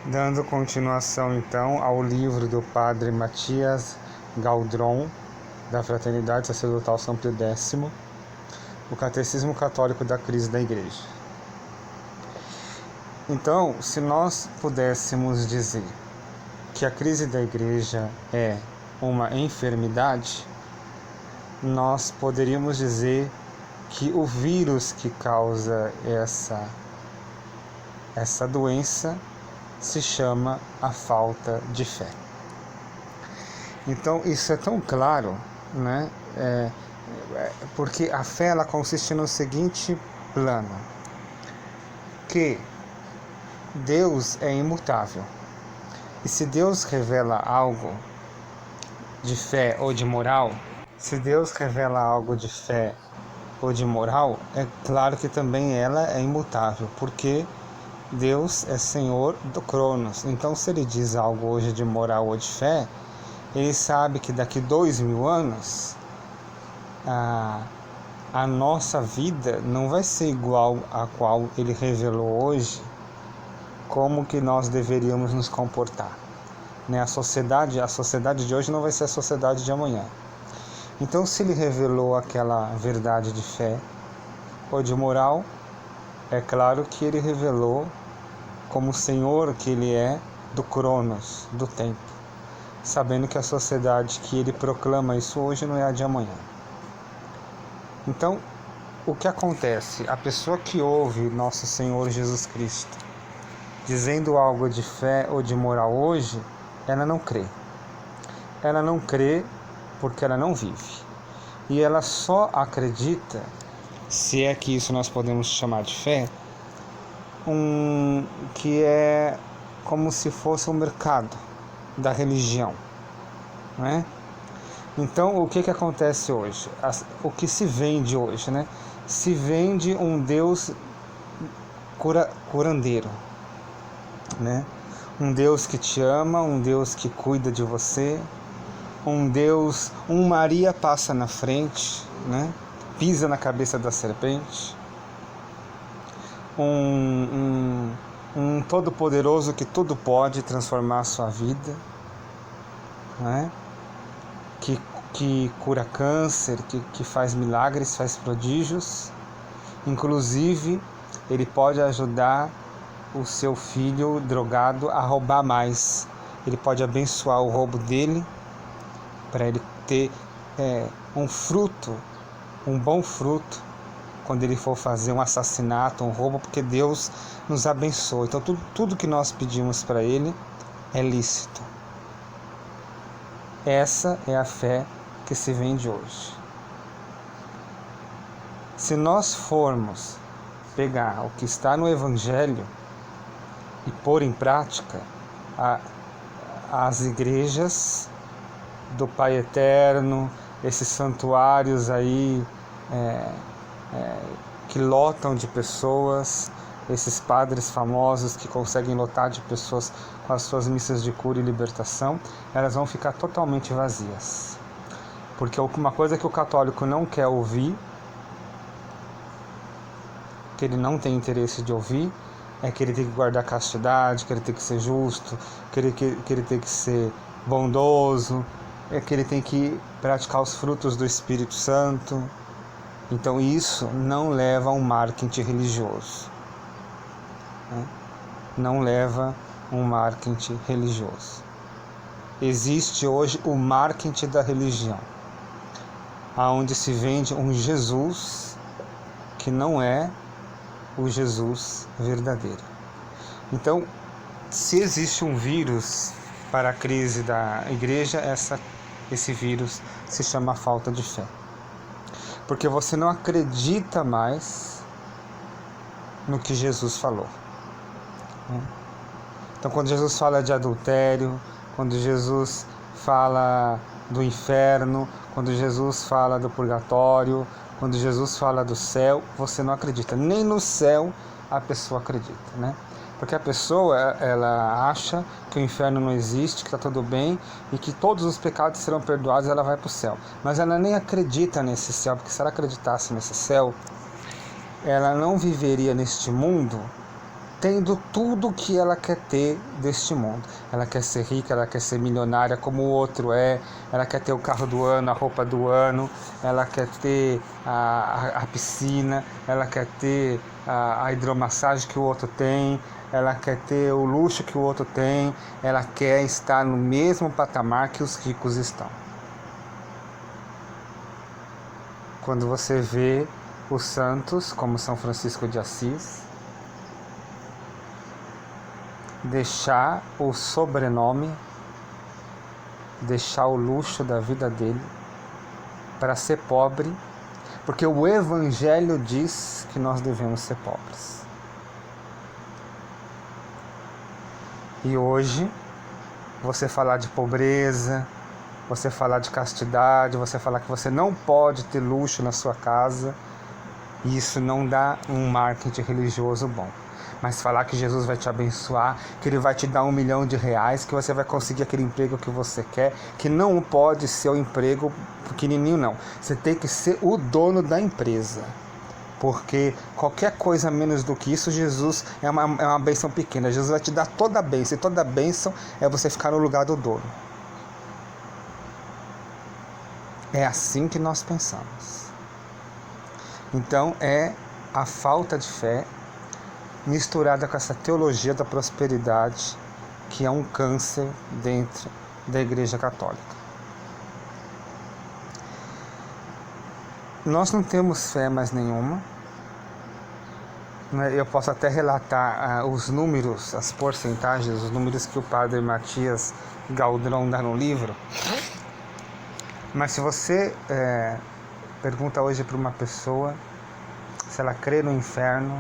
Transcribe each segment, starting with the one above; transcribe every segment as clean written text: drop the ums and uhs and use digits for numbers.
Dando continuação então ao livro do Padre Matias Galdron, da Fraternidade Sacerdotal São Pio X, o Catecismo Católico da Crise da Igreja. Então, se nós pudéssemos dizer que a crise da Igreja é uma enfermidade, nós poderíamos dizer que o vírus que causa essa doença se chama a falta de fé. Então isso é tão claro, né? Porque a fé ela consiste no seguinte plano, que Deus é imutável. E se Deus revela algo de fé ou de moral, se Deus revela algo de fé ou de moral, é claro que também ela é imutável, porque Deus é Senhor do Cronos. Então, se Ele diz algo hoje de moral ou de fé, Ele sabe que daqui 2000 anos a nossa vida não vai ser igual a qual Ele revelou hoje, como que nós deveríamos nos comportar. Né? A sociedade de hoje não vai ser a sociedade de amanhã. Então, se Ele revelou aquela verdade de fé ou de moral, é claro que Ele revelou como Senhor que Ele é do Cronos, do tempo, sabendo que a sociedade que Ele proclama isso hoje não é a de amanhã. Então, o que acontece? A pessoa que ouve Nosso Senhor Jesus Cristo dizendo algo de fé ou de moral hoje, ela não crê. Ela não crê porque ela não vive. E ela só acredita, se é que isso nós podemos chamar de fé, que é como se fosse um mercado da religião, né? Então, o que acontece hoje? O que se vende hoje, né? Se vende um Deus curandeiro, né? Um Deus que te ama, um Deus que cuida de você, um Maria passa na frente, né? Pisa na cabeça da serpente, um todo-poderoso que tudo pode transformar a sua vida, né? Que cura câncer, que faz milagres, faz prodígios. Inclusive, ele pode ajudar o seu filho drogado a roubar mais. Ele pode abençoar o roubo dele para ele ter um bom fruto, quando ele for fazer um assassinato, um roubo, porque Deus nos abençoa. Então tudo que nós pedimos para Ele é lícito. Essa é a fé que se vende hoje. Se nós formos pegar o que está no Evangelho e pôr em prática, as igrejas do Pai Eterno, esses santuários aí que lotam de pessoas, esses padres famosos que conseguem lotar de pessoas com as suas missas de cura e libertação, elas vão ficar totalmente vazias. Porque uma coisa que o católico não quer ouvir, que ele não tem interesse de ouvir, é que ele tem que guardar castidade, que ele tem que ser justo, que ele tem que ser bondoso, é que ele tem que praticar os frutos do Espírito Santo. Então isso não leva a um marketing religioso, né? Não leva a um marketing religioso. Existe hoje o marketing da religião, onde se vende um Jesus que não é o Jesus verdadeiro. Então, se existe um vírus para a crise da igreja, esse vírus se chama falta de fé. Porque você não acredita mais no que Jesus falou. Então, quando Jesus fala de adultério, quando Jesus fala do inferno, quando Jesus fala do purgatório, quando Jesus fala do céu, você não acredita. Nem no céu a pessoa acredita, né? Porque a pessoa, ela acha que o inferno não existe, que está tudo bem e que todos os pecados serão perdoados e ela vai para o céu. Mas ela nem acredita nesse céu, porque se ela acreditasse nesse céu, ela não viveria neste mundo tendo tudo que ela quer ter deste mundo. Ela quer ser rica, ela quer ser milionária como o outro é, ela quer ter o carro do ano, a roupa do ano, ela quer ter a piscina, ela quer ter a hidromassagem que o outro tem, ela quer ter o luxo que o outro tem, ela quer estar no mesmo patamar que os ricos estão. Quando você vê os santos, como São Francisco de Assis, deixar o sobrenome, deixar o luxo da vida dele para ser pobre, porque o Evangelho diz que nós devemos ser pobres. E hoje, você falar de pobreza, você falar de castidade, você falar que você não pode ter luxo na sua casa, isso não dá um marketing religioso bom. Mas falar que Jesus vai te abençoar, que Ele vai te dar R$1 milhão, que você vai conseguir aquele emprego que você quer, que não pode ser o emprego pequenininho, não. Você tem que ser o dono da empresa. Porque qualquer coisa menos do que isso, Jesus é uma bênção pequena. Jesus vai te dar toda a bênção, e toda a bênção é você ficar no lugar do dono. É assim que nós pensamos. Então é a falta de fé misturada com essa teologia da prosperidade, que é um câncer dentro da Igreja Católica. Nós não temos fé mais nenhuma. Eu posso até relatar os números, as porcentagens, os números que o padre Matias Galdron dá no livro. Mas se você pergunta hoje para uma pessoa se ela crê no inferno,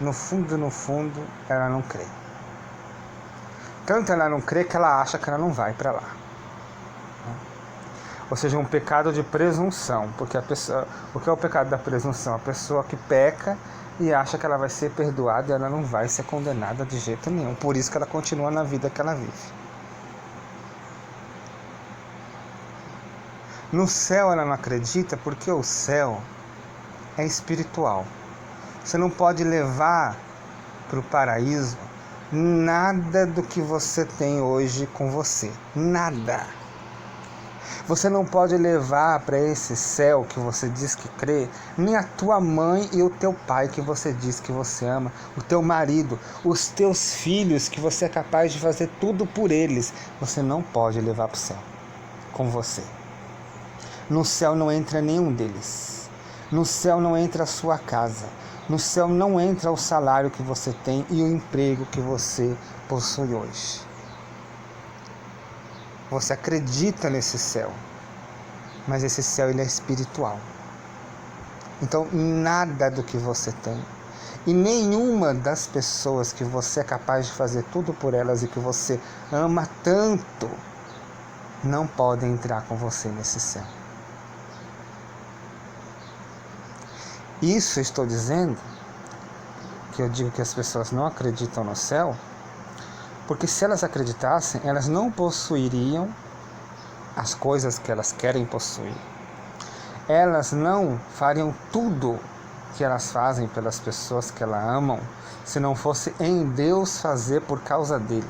no fundo, ela não crê. Tanto ela não crê que ela acha que ela não vai para lá. Ou seja, um pecado de presunção. Porque o que é o pecado da presunção? A pessoa que peca e acha que ela vai ser perdoada e ela não vai ser condenada de jeito nenhum. Por isso que ela continua na vida que ela vive. No céu ela não acredita porque o céu é espiritual. Você não pode levar para o paraíso nada do que você tem hoje com você. Nada. Você não pode levar para esse céu que você diz que crê, nem a tua mãe e o teu pai que você diz que você ama, o teu marido, os teus filhos que você é capaz de fazer tudo por eles. Você não pode levar para o céu com você. No céu não entra nenhum deles. No céu não entra a sua casa. No céu não entra o salário que você tem e o emprego que você possui hoje. Você acredita nesse céu, mas esse céu ele é espiritual. Então nada do que você tem e nenhuma das pessoas que você é capaz de fazer tudo por elas e que você ama tanto não podem entrar com você nesse céu. Isso estou dizendo, que eu digo que as pessoas não acreditam no céu, porque se elas acreditassem, elas não possuiriam as coisas que elas querem possuir. Elas não fariam tudo que elas fazem pelas pessoas que elas amam, se não fosse em Deus fazer por causa dele.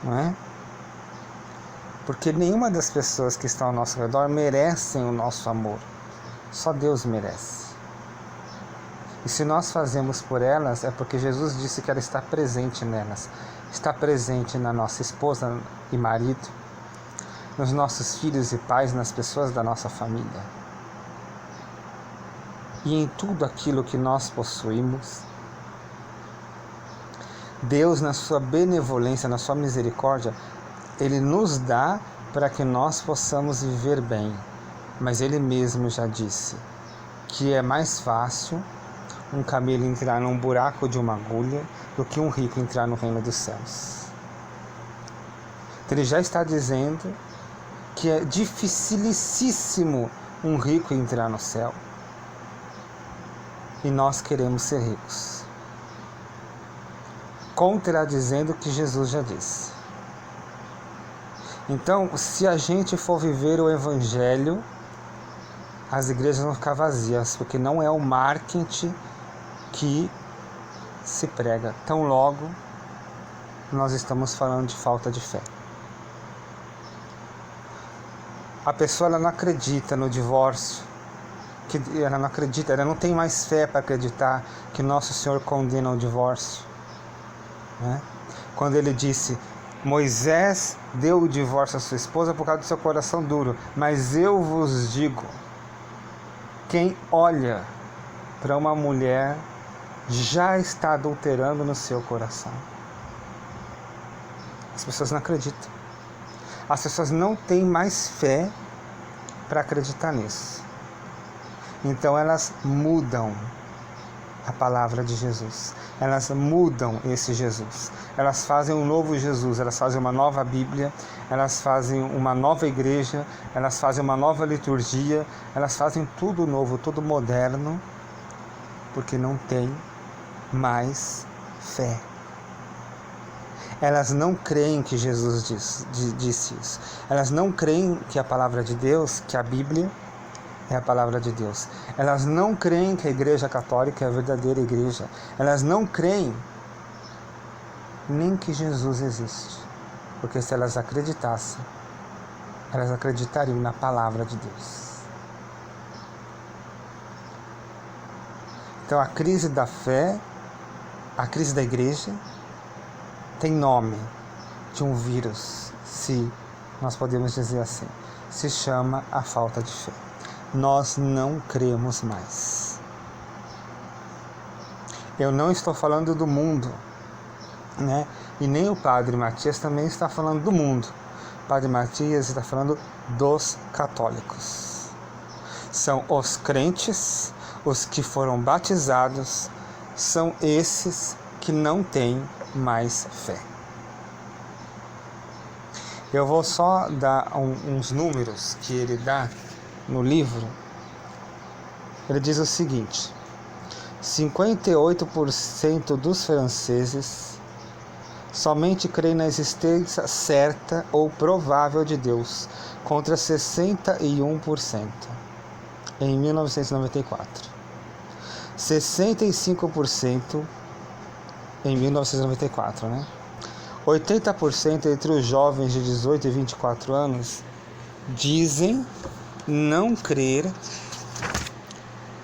Não é? Porque nenhuma das pessoas que estão ao nosso redor merecem o nosso amor. Só Deus merece. E se nós fazemos por elas, é porque Jesus disse que ela está presente nelas. Está presente na nossa esposa e marido, nos nossos filhos e pais, nas pessoas da nossa família. E em tudo aquilo que nós possuímos, Deus, na sua benevolência, na sua misericórdia, Ele nos dá para que nós possamos viver bem. Mas Ele mesmo já disse que é mais fácil um camelo entrar num buraco de uma agulha do que um rico entrar no reino dos céus. Então ele já está dizendo que é dificilíssimo um rico entrar no céu. E nós queremos ser ricos, contradizendo o que Jesus já disse. Então, se a gente for viver o Evangelho, as igrejas vão ficar vazias, porque não é o marketing que se prega, tão logo nós estamos falando de falta de fé. A pessoa ela não acredita no divórcio, ela não acredita, ela não tem mais fé para acreditar que Nosso Senhor condena o divórcio, né? Quando ele disse: Moisés deu o divórcio à sua esposa por causa do seu coração duro, mas eu vos digo, quem olha para uma mulher já está adulterando no seu coração. As pessoas não acreditam. As pessoas não têm mais fé para acreditar nisso. Então elas mudam a palavra de Jesus. Elas mudam esse Jesus. Elas fazem um novo Jesus, elas fazem uma nova Bíblia, elas fazem uma nova igreja, elas fazem uma nova liturgia, elas fazem tudo novo, tudo moderno, porque não tem mais fé. Elas não creem que Jesus disse isso. Elas não creem que a palavra de Deus, que a Bíblia é a palavra de Deus. Elas não creem que a Igreja Católica é a verdadeira igreja. Elas não creem nem que Jesus existe. Porque se elas acreditassem, elas acreditariam na palavra de Deus. Então a crise da fé, a crise da igreja, tem nome de um vírus, se nós podemos dizer assim. Se chama a falta de fé. Nós não cremos mais. Eu não estou falando do mundo, né? E nem o Padre Matias também está falando do mundo. O Padre Matias está falando dos católicos. São os crentes, os que foram batizados, são esses que não têm mais fé. Eu vou só dar uns números que ele dá no livro. Ele diz o seguinte: 58% dos franceses somente creem na existência certa ou provável de Deus, contra 61% em 1994. 65% em 1994, né? 80% entre os jovens de 18 e 24 anos dizem não crer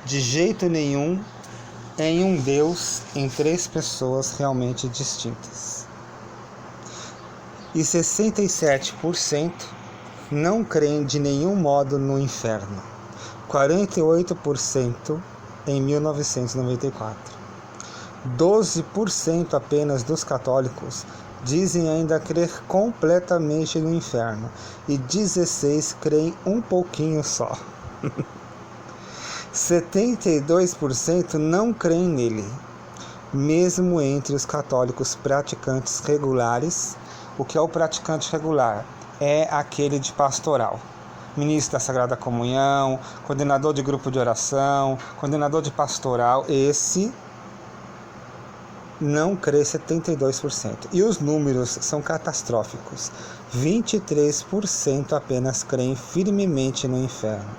de jeito nenhum em um Deus em três pessoas realmente distintas. E 67% não creem de nenhum modo no inferno. 48% em 1994. 12% apenas dos católicos dizem ainda crer completamente no inferno e 16% creem um pouquinho só. 72% não creem nele, mesmo entre os católicos praticantes regulares. O que é o praticante regular? É aquele de pastoral, ministro da Sagrada Comunhão, coordenador de grupo de oração, coordenador de pastoral. Esse não crê 72%. E os números são catastróficos. 23% apenas creem firmemente no inferno,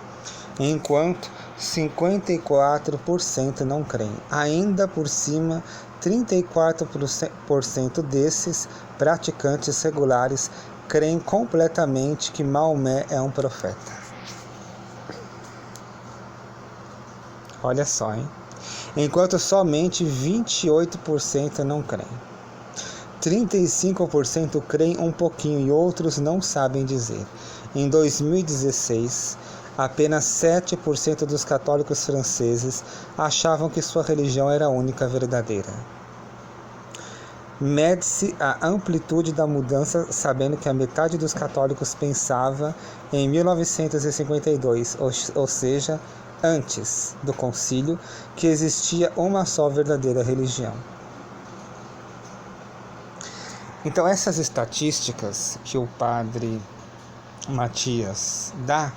enquanto 54% não creem. Ainda por cima, 34% desses praticantes regulares creem completamente que Maomé é um profeta. Olha só, hein? Enquanto somente 28% não creem. 35% creem um pouquinho e outros não sabem dizer. Em 2016, apenas 7% dos católicos franceses achavam que sua religião era a única verdadeira. Mede-se a amplitude da mudança sabendo que a metade dos católicos pensava em 1952, ou seja, antes do concílio, que existia uma só verdadeira religião. Então essas estatísticas que o Padre Matias dá,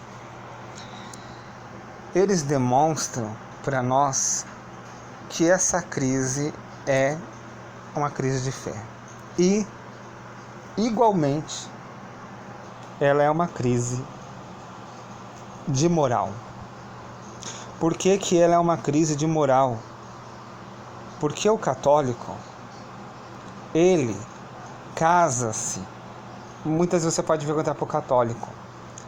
eles demonstram para nós que essa crise é uma crise de fé. E, igualmente, ela é uma crise de moral. Por que ela é uma crise de moral? Porque o católico, ele casa-se. Muitas vezes você pode perguntar para o católico: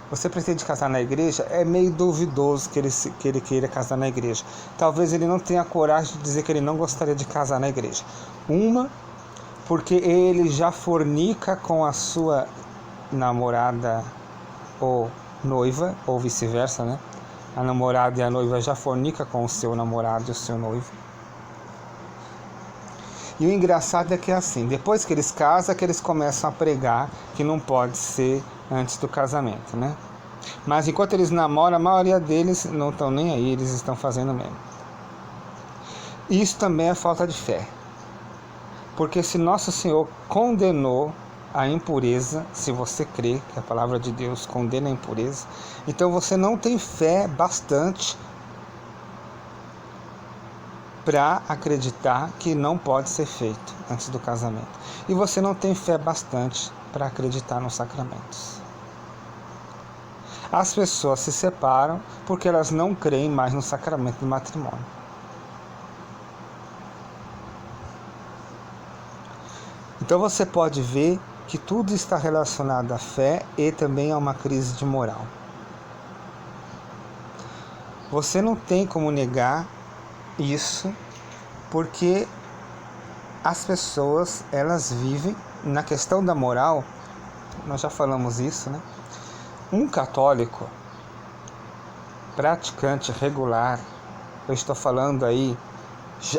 você pretende casar na igreja? É meio duvidoso que ele queira casar na igreja. Talvez ele não tenha coragem de dizer que ele não gostaria de casar na igreja. Porque ele já fornica com a sua namorada ou noiva, ou vice-versa, né? A namorada e a noiva já fornica com o seu namorado e o seu noivo. E o engraçado é que é assim, depois que eles casam, é que eles começam a pregar que não pode ser antes do casamento, né? Mas enquanto eles namoram, a maioria deles não estão nem aí, eles estão fazendo mesmo. Isso também é falta de fé. Porque se Nosso Senhor condenou a impureza, se você crê que a palavra de Deus condena a impureza, então você não tem fé bastante para acreditar que não pode ser feito antes do casamento. E você não tem fé bastante para acreditar nos sacramentos. As pessoas se separam porque elas não creem mais no sacramento do matrimônio. Então você pode ver que tudo está relacionado à fé e também a uma crise de moral. Você não tem como negar isso, porque as pessoas, elas vivem na questão da moral. Nós já falamos isso, né? Um católico praticante regular, eu estou falando aí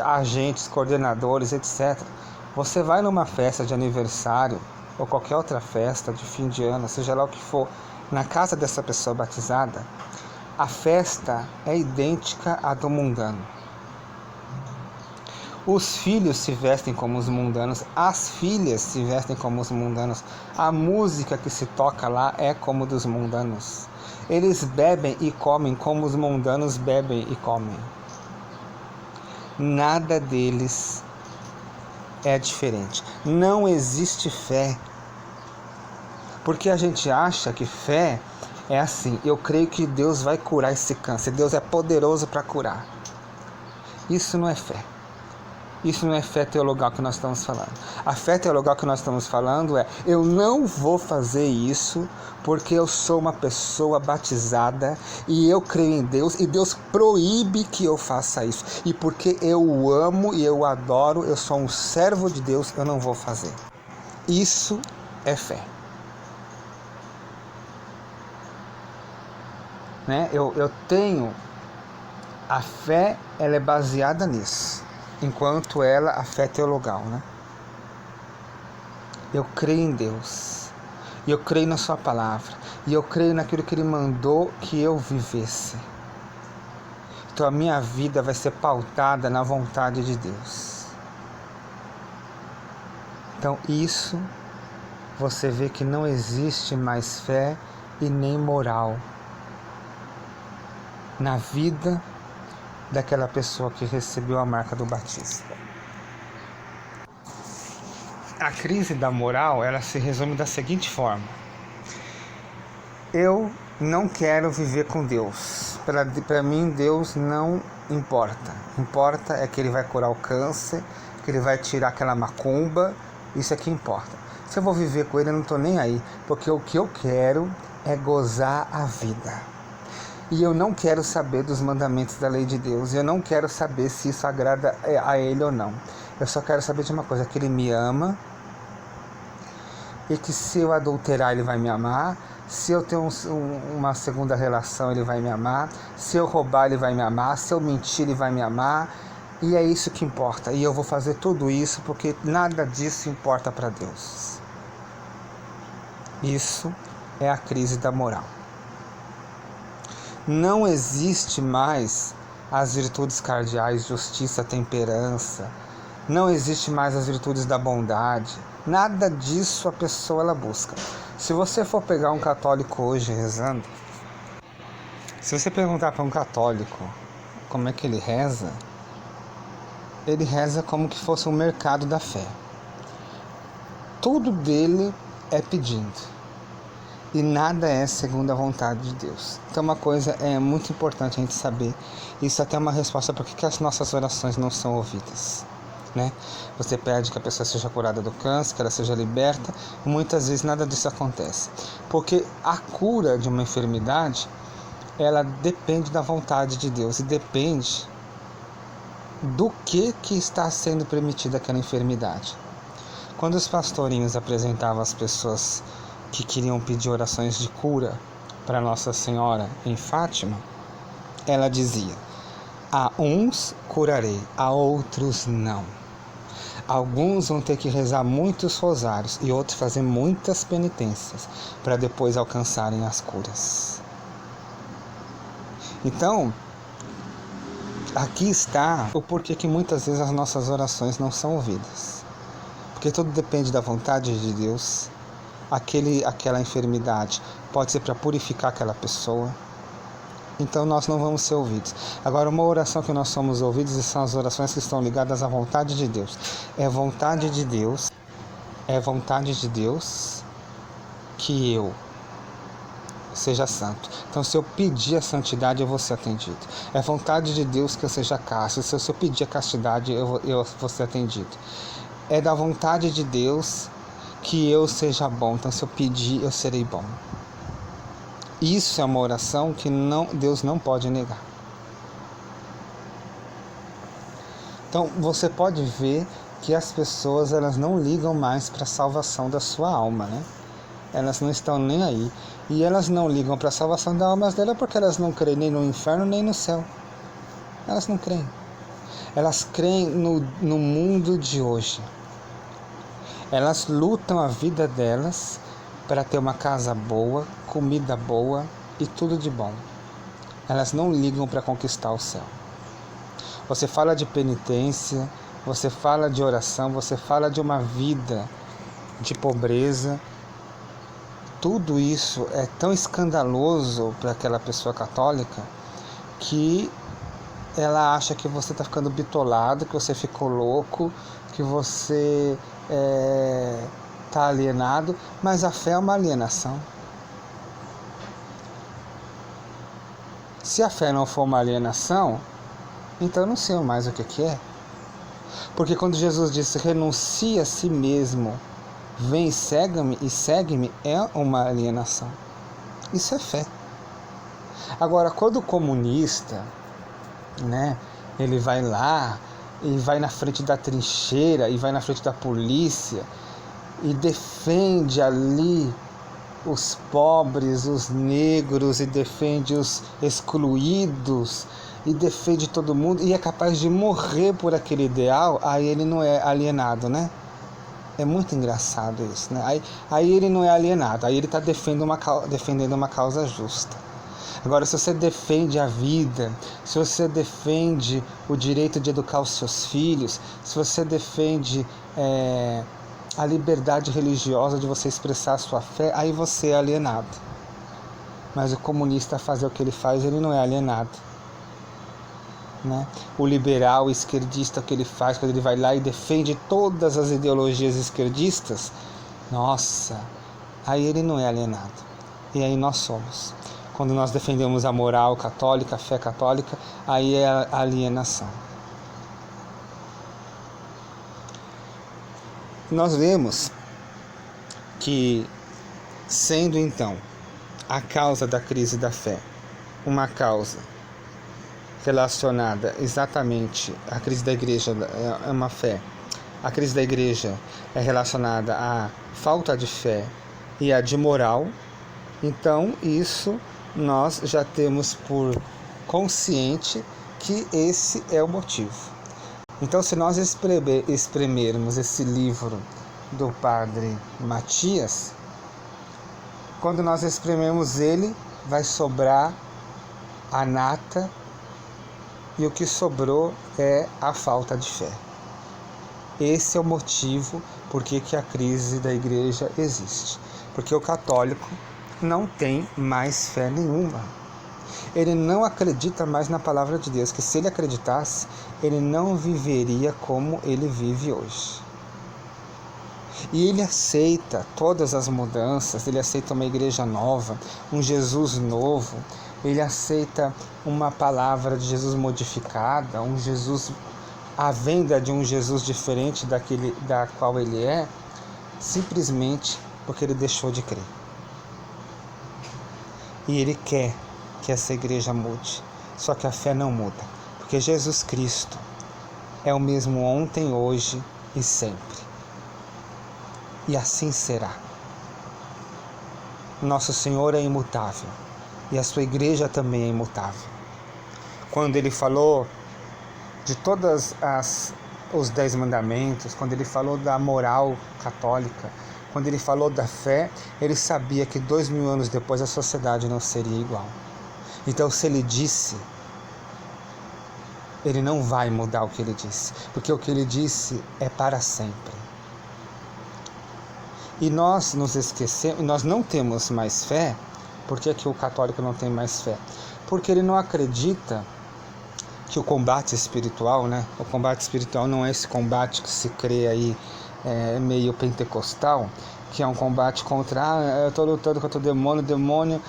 agentes, coordenadores, etc. Você vai numa festa de aniversário ou qualquer outra festa de fim de ano, seja lá o que for, na casa dessa pessoa batizada, a festa é idêntica à do mundano. Os filhos se vestem como os mundanos, as filhas se vestem como os mundanos, a música que se toca lá é como dos mundanos. Eles bebem e comem como os mundanos bebem e comem. Nada deles é diferente. Não existe fé. Porque a gente acha que fé é assim: eu creio que Deus vai curar esse câncer, Deus é poderoso para curar. Isso não é fé. Isso não é fé teologal que nós estamos falando. A fé teologal que nós estamos falando é: eu não vou fazer isso porque eu sou uma pessoa batizada e eu creio em Deus e Deus proíbe que eu faça isso. E porque eu o amo e eu o adoro, eu sou um servo de Deus, eu não vou fazer. Isso é fé. Né? Eu tenho... A fé, ela é baseada nisso. Enquanto a fé teologal, né? Eu creio em Deus, e eu creio na sua palavra, e eu creio naquilo que Ele mandou que eu vivesse. Então a minha vida vai ser pautada na vontade de Deus. Então isso, você vê que não existe mais fé e nem moral na vida daquela pessoa que recebeu a marca do batismo. A crise da moral, ela se resume da seguinte forma: eu não quero viver com Deus. Para mim, Deus não importa. Importa é que Ele vai curar o câncer, que Ele vai tirar aquela macumba. Isso é que importa. Se eu vou viver com Ele, eu não estou nem aí, porque o que eu quero é gozar a vida. E eu não quero saber dos mandamentos da lei de Deus. Eu não quero saber se isso agrada a Ele ou não. Eu só quero saber de uma coisa: que Ele me ama. E que se eu adulterar, Ele vai me amar. Se eu ter uma segunda relação, Ele vai me amar. Se eu roubar, Ele vai me amar. Se eu mentir, Ele vai me amar. E é isso que importa. E eu vou fazer tudo isso porque nada disso importa para Deus. Isso é a crise da moral. Não existe mais as virtudes cardeais, justiça, temperança. Não existe mais as virtudes da bondade. Nada disso a pessoa ela busca. Se você for pegar um católico hoje rezando, se você perguntar para um católico como é que ele reza como que fosse um mercado da fé. Tudo dele é pedindo. E nada é segundo a vontade de Deus. Então uma coisa é muito importante a gente saber. Isso até é uma resposta para que as nossas orações não são ouvidas. né? Você pede que a pessoa seja curada do câncer, que ela seja liberta. Muitas vezes nada disso acontece, porque a cura de uma enfermidade, ela depende da vontade de Deus e depende do que está sendo permitida aquela enfermidade. Quando os pastorinhos apresentavam as pessoas que queriam pedir orações de cura para Nossa Senhora em Fátima, ela dizia: a uns curarei, a outros não. Alguns vão ter que rezar muitos rosários e outros fazer muitas penitências para depois alcançarem as curas. Então, aqui está o porquê que muitas vezes as nossas orações não são ouvidas. Porque tudo depende da vontade de Deus. Aquela enfermidade pode ser para purificar aquela pessoa. Então nós não vamos ser ouvidos. Agora, uma oração que nós somos ouvidos são as orações que estão ligadas à vontade de Deus. É vontade de Deus que eu seja santo. Então, se eu pedir a santidade, eu vou ser atendido. É vontade de Deus que eu seja casto. Se eu pedir a castidade, eu vou ser atendido. É da vontade de Deus que eu seja bom. Então, se eu pedir, eu serei bom. Isso é uma oração que Deus não pode negar. Então, você pode ver que as pessoas, elas não ligam mais para a salvação da sua alma, né? Elas não estão nem aí. E elas não ligam para a salvação da alma dela porque elas não creem nem no inferno nem no céu. Elas não creem. Elas creem no mundo de hoje. Elas lutam a vida delas para ter uma casa boa, comida boa e tudo de bom. Elas não ligam para conquistar o céu. Você fala de penitência, você fala de oração, você fala de uma vida de pobreza. Tudo isso é tão escandaloso para aquela pessoa católica que ela acha que você está ficando bitolado, que você ficou louco, que você está alienado, mas a fé é uma alienação. Se a fé não for uma alienação, então eu não sei mais o que é. Porque quando Jesus disse, renuncia a si mesmo, vem, segue-me, é uma alienação. Isso é fé. Agora, quando o comunista, né, ele vai lá e vai na frente da trincheira e vai na frente da polícia e defende ali os pobres, os negros, e defende os excluídos, e defende todo mundo, e é capaz de morrer por aquele ideal, aí ele não é alienado, né? É muito engraçado isso, né? Aí ele não é alienado, aí ele está defendendo uma causa justa. Agora, se você defende a vida, se você defende o direito de educar os seus filhos, se você defende a liberdade religiosa de você expressar a sua fé, aí você é alienado. Mas o comunista fazer o que ele faz, ele não é alienado, né? O liberal, o esquerdista, o que ele faz, quando ele vai lá e defende todas as ideologias esquerdistas, nossa, aí ele não é alienado. E aí nós somos. Quando nós defendemos a moral católica, a fé católica, aí é a alienação. Nós vemos que, sendo então a causa da crise da fé uma causa relacionada exatamente à crise da igreja, é uma fé, a crise da igreja é relacionada à falta de fé e à de moral, então isso nós já temos por consciente que esse é o motivo. Então, se nós espremermos esse livro do Padre Matias, quando nós esprememos ele, vai sobrar a nata, e o que sobrou é a falta de fé. Esse é o motivo por que a crise da igreja existe. Porque o católico não tem mais fé nenhuma. Ele não acredita mais na palavra de Deus, que se ele acreditasse, ele não viveria como ele vive hoje. E ele aceita todas as mudanças, ele aceita uma igreja nova, um Jesus novo, ele aceita uma palavra de Jesus modificada, um Jesus a venda de um Jesus diferente da qual ele é, simplesmente porque ele deixou de crer. E ele quer que essa igreja mude, só que a fé não muda, porque Jesus Cristo é o mesmo ontem, hoje e sempre. E assim será. Nosso Senhor é imutável e a sua igreja também é imutável. Quando ele falou de todos os 10 mandamentos, quando ele falou da moral católica, quando ele falou da fé, ele sabia que 2000 anos depois a sociedade não seria igual. Então, se ele disse, ele não vai mudar o que ele disse, porque o que ele disse é para sempre. E nós nos esquecemos, nós não temos mais fé. Por que o católico não tem mais fé? Porque ele não acredita que o combate espiritual, né? O combate espiritual não é esse combate que se crê aí meio pentecostal, que é um combate contra, eu estou lutando contra o demônio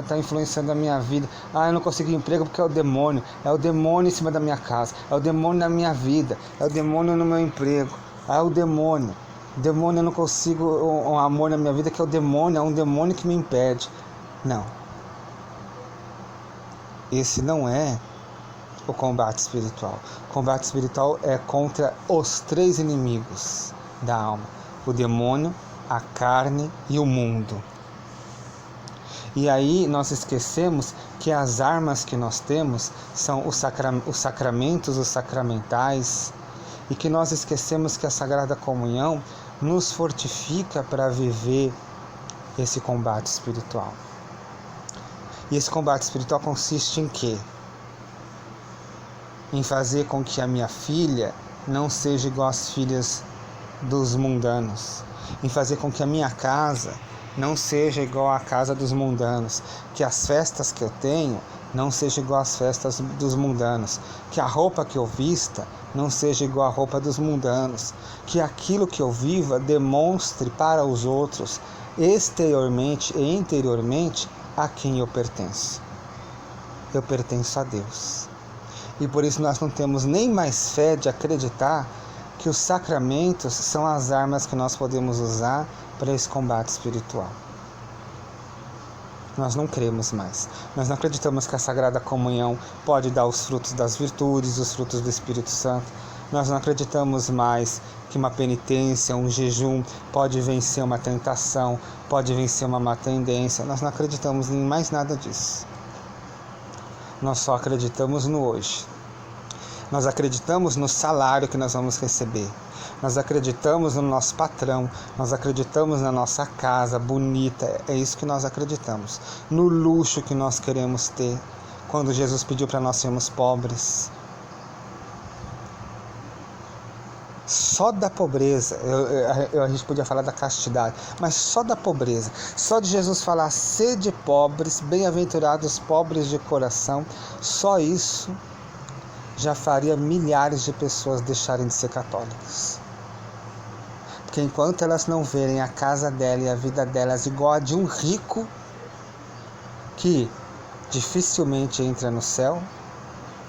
está influenciando a minha vida, eu não consegui emprego porque é o demônio em cima da minha casa, é o demônio na minha vida, é o demônio no meu emprego, é o demônio, eu não consigo um amor na minha vida, que é o demônio, é um demônio que me impede. Não, esse não é o combate espiritual. O combate espiritual é contra os 3 inimigos da alma: o demônio, a carne e o mundo. E aí nós esquecemos que as armas que nós temos são os sacramentos, os sacramentais, e que nós esquecemos que a Sagrada Comunhão nos fortifica para viver esse combate espiritual. E esse combate espiritual consiste em quê? Em fazer com que a minha filha não seja igual às filhas dos mundanos, em fazer com que a minha casa não seja igual à casa dos mundanos, que as festas que eu tenho não sejam igual às festas dos mundanos, que a roupa que eu vista não seja igual à roupa dos mundanos, que aquilo que eu viva demonstre para os outros, exteriormente e interiormente, a quem eu pertenço. Eu pertenço a Deus. E por isso nós não temos nem mais fé de acreditar que os sacramentos são as armas que nós podemos usar para esse combate espiritual. Nós não cremos mais. Nós não acreditamos que a Sagrada Comunhão pode dar os frutos das virtudes, os frutos do Espírito Santo. Nós não acreditamos mais que uma penitência, um jejum pode vencer uma tentação, pode vencer uma má tendência. Nós não acreditamos em mais nada disso. Nós só acreditamos no hoje. Nós acreditamos no salário que nós vamos receber. Nós acreditamos no nosso patrão. Nós acreditamos na nossa casa bonita. É isso que nós acreditamos. No luxo que nós queremos ter. Quando Jesus pediu para nós sermos pobres. Só da pobreza, a gente podia falar da castidade, mas só da pobreza, só de Jesus falar: sede pobres, bem-aventurados pobres de coração, só isso já faria milhares de pessoas deixarem de ser católicas. Porque enquanto elas não verem a casa dela e a vida delas igual a de um rico, que dificilmente entra no céu,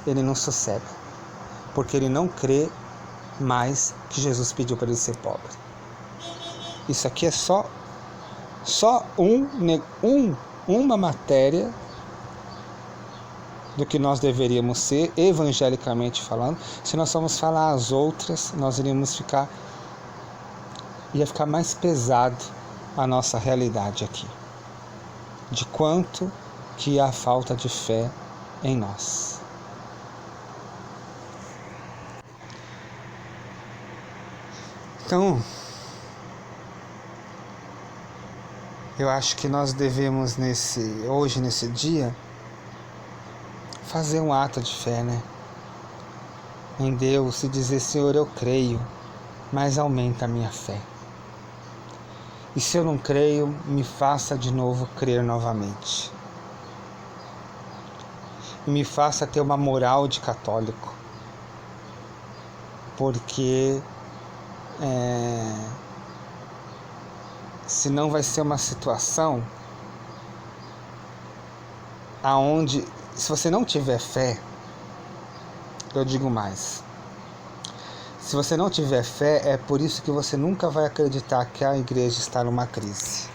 ele não sossega, porque ele não crê mais que Jesus pediu para ele ser pobre. Isso aqui é só uma matéria do que nós deveríamos ser, evangelicamente falando. Se nós formos falar as outras, nós ia ficar mais pesado a nossa realidade aqui, de quanto que há falta de fé em nós. Então, eu acho que nós devemos hoje nesse dia fazer um ato de fé, né? Em Deus, e dizer: Senhor, eu creio, mas aumenta a minha fé. E se eu não creio, me faça de novo crer novamente. E me faça ter uma moral de católico. Porque senão vai ser uma situação aonde, se você não tiver fé, eu digo mais, Se você não tiver fé, é por isso que você nunca vai acreditar que a igreja está numa crise.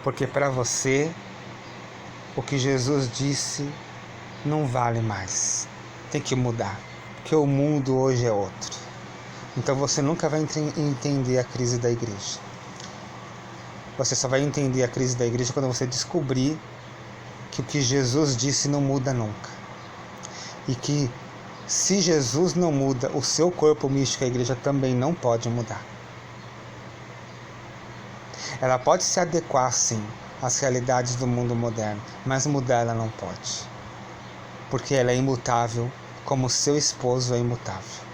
Porque para você, o que Jesus disse não vale mais. Tem que mudar. Porque o mundo hoje é outro. Então você nunca vai entender a crise da igreja. Você só vai entender a crise da igreja quando você descobrir que o que Jesus disse não muda nunca. E que se Jesus não muda, o seu corpo místico, a igreja também não pode mudar. Ela pode se adequar, sim, às realidades do mundo moderno, mas mudar ela não pode. Porque ela é imutável, como seu esposo é imutável.